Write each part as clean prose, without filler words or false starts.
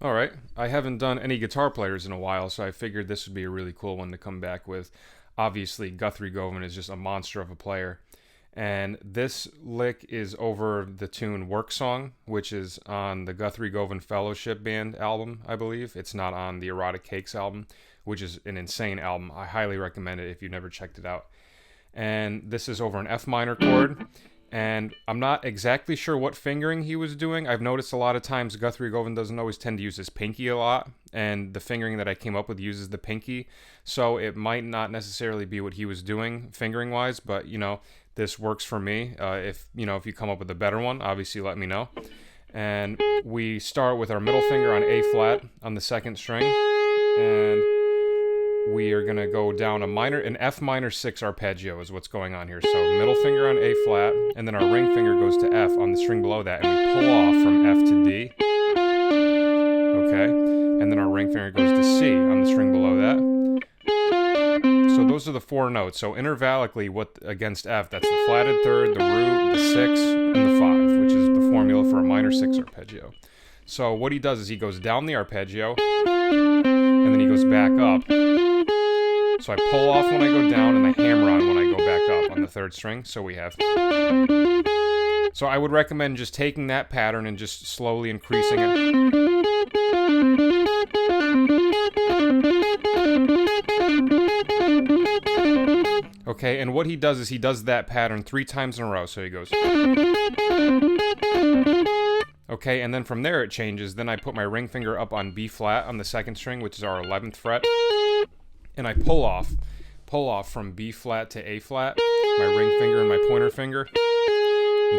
Alright, I haven't done any guitar players in a while, so I figured this would be a really cool one to come back with. Obviously, Guthrie Govan is just a monster of a player. And this lick is over the tune Work Song, which is on the Guthrie Govan Fellowship Band album, I believe. It's not on the Erotic Cakes album, which is an insane album. I highly recommend it if you've never checked it out. And this is over an F minor chord. And I'm not exactly sure what fingering he was doing. I've noticed a lot of times Guthrie Govan doesn't always tend to use his pinky a lot, and the fingering that I came up with uses the pinky, so it might not necessarily be what he was doing fingering-wise, but, this works for me. If you come up with a better one, obviously let me know. And we start with our middle finger on A flat on the second string, and we are going to go down an F minor 6 arpeggio is what's going on here. So middle finger on A flat, and then our ring finger goes to F on the string below that, and we pull off from F to D. Okay, and then our ring finger goes to C on the string below that. So those are the four notes. So intervallically, against F, that's the flatted third, the root, the 6, and the 5, which is the formula for a minor 6 arpeggio. So what he does is he goes down the arpeggio, and then he goes back up. So I pull off when I go down, and I hammer on when I go back up on the third string. So we have... So I would recommend just taking that pattern and just slowly increasing it. Okay, and what he does is he does that pattern 3 times in a row. So he goes... Okay, and then from there it changes. Then I put my ring finger up on B flat on the second string, which is our 11th fret. And I pull off from B flat to A flat, my ring finger and my pointer finger.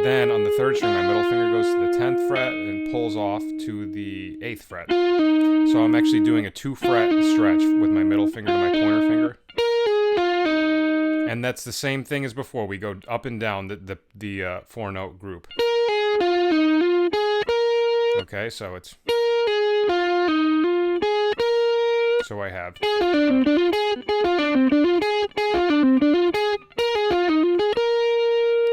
Then on the third string, my middle finger goes to the 10th fret and pulls off to the 8th fret. So I'm actually doing a 2 fret stretch with my middle finger to my pointer finger. And that's the same thing as before. We go up and down the 4-note group. Okay, so it's... So I have...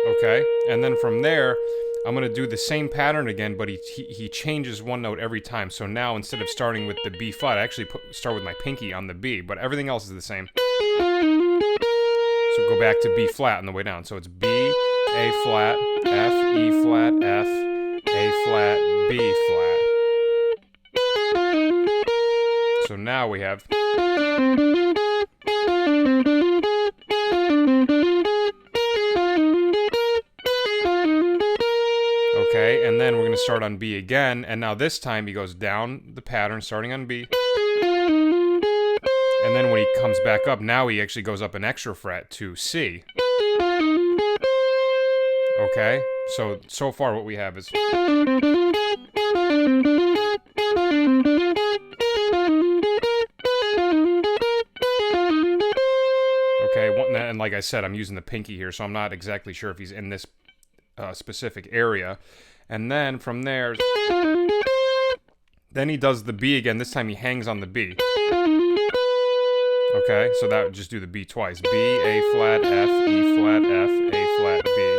Okay, and then from there, I'm going to do the same pattern again, but he changes one note every time. So now, instead of starting with the B flat, I actually start with my pinky on the B, but everything else is the same. So go back to B flat on the way down. So it's B, A flat, F, E flat, F, A flat, B flat. So now we have... Okay, and then we're going to start on B again, and now this time he goes down the pattern, starting on B. And then when he comes back up, now he actually goes up an extra fret to C. Okay, so far what we have is... Okay, and like I said, I'm using the pinky here, so I'm not exactly sure if he's in this specific area. And then from there, then he does the B again. This time he hangs on the B. Okay, so that would just do the B twice. B, A flat, F, E flat, F, A flat, B.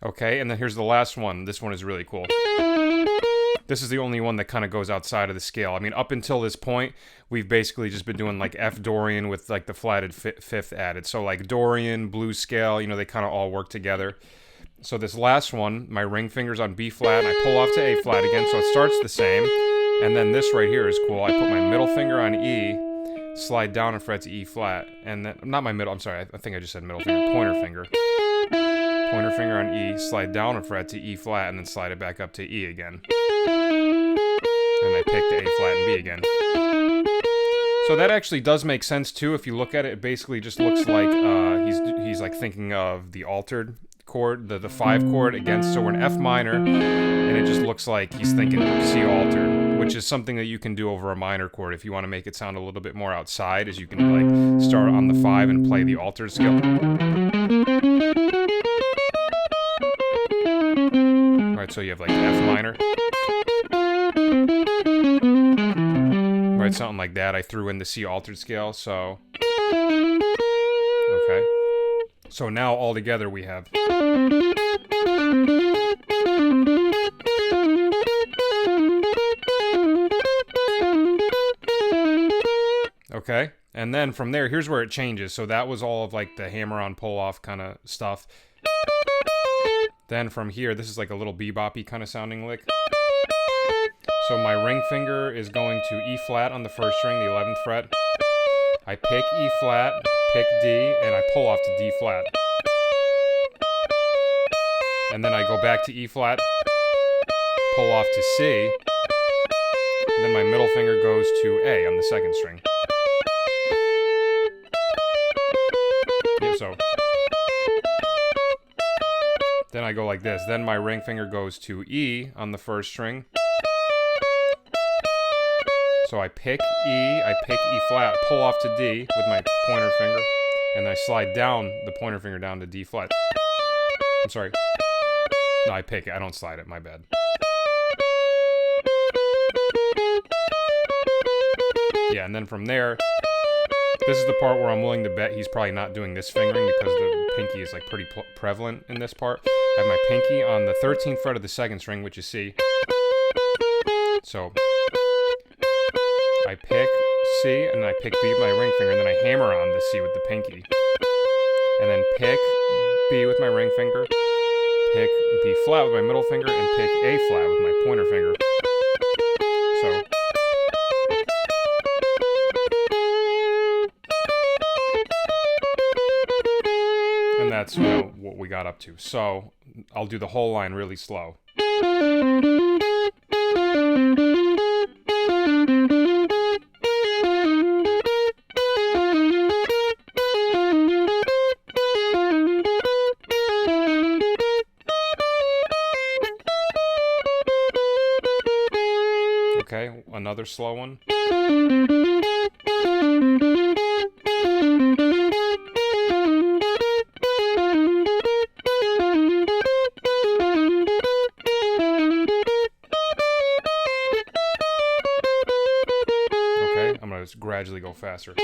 Okay, and then here's the last one. This one is really cool. This is the only one that kind of goes outside of the scale. I mean, up until this point, we've basically just been doing like F Dorian with like the flatted fifth added. So like Dorian, blues scale, they kind of all work together. So this last one, my ring finger's on B flat, and I pull off to A flat again, so it starts the same. And then this right here is cool. I put my middle finger on E, slide down a fret to E flat, and then, not my middle, I'm sorry, I think I just said middle finger, pointer finger. Pointer finger on E, slide down a fret to E flat, and then slide it back up to E again. And I pick the A flat and B again. So that actually does make sense too. If you look at it, it basically just looks like he's like thinking of the altered chord, the 5 chord against. So we're in F minor, and it just looks like he's thinking C altered, which is something that you can do over a minor chord if you want to make it sound a little bit more outside, as you can like start on the 5 and play the altered scale. Right, so you have like F minor. Right, something like that. I threw in the C altered scale, so... Okay. So now all together we have. Okay, and then from there, here's where it changes. So that was all of like the hammer-on pull-off kind of stuff. Then from here, this is like a little beboppy kind of sounding lick. So my ring finger is going to E flat on the first string, the 11th fret. I pick E flat, pick D, and I pull off to D flat. And then I go back to E flat, pull off to C, and then my middle finger goes to A on the second string. Yeah, so then I go like this. Then my ring finger goes to E on the first string. So I pick E, I pick E flat, pull off to D with my pointer finger, and I slide down the pointer finger down to D flat. I'm sorry. No, I pick it. I don't slide it. My bad. Yeah, and then from there, this is the part where I'm willing to bet he's probably not doing this fingering because the pinky is like pretty prevalent in this part. I have my pinky on the 13th fret of the second string, which is C. So I pick C, and I pick B with my ring finger, and then I hammer on the C with the pinky. And then pick B with my ring finger, pick B flat with my middle finger, and pick A flat with my pointer finger. So and that's what we got up to. So I'll do the whole line really slow. Okay, another slow one. Okay, I'm gonna just gradually go faster.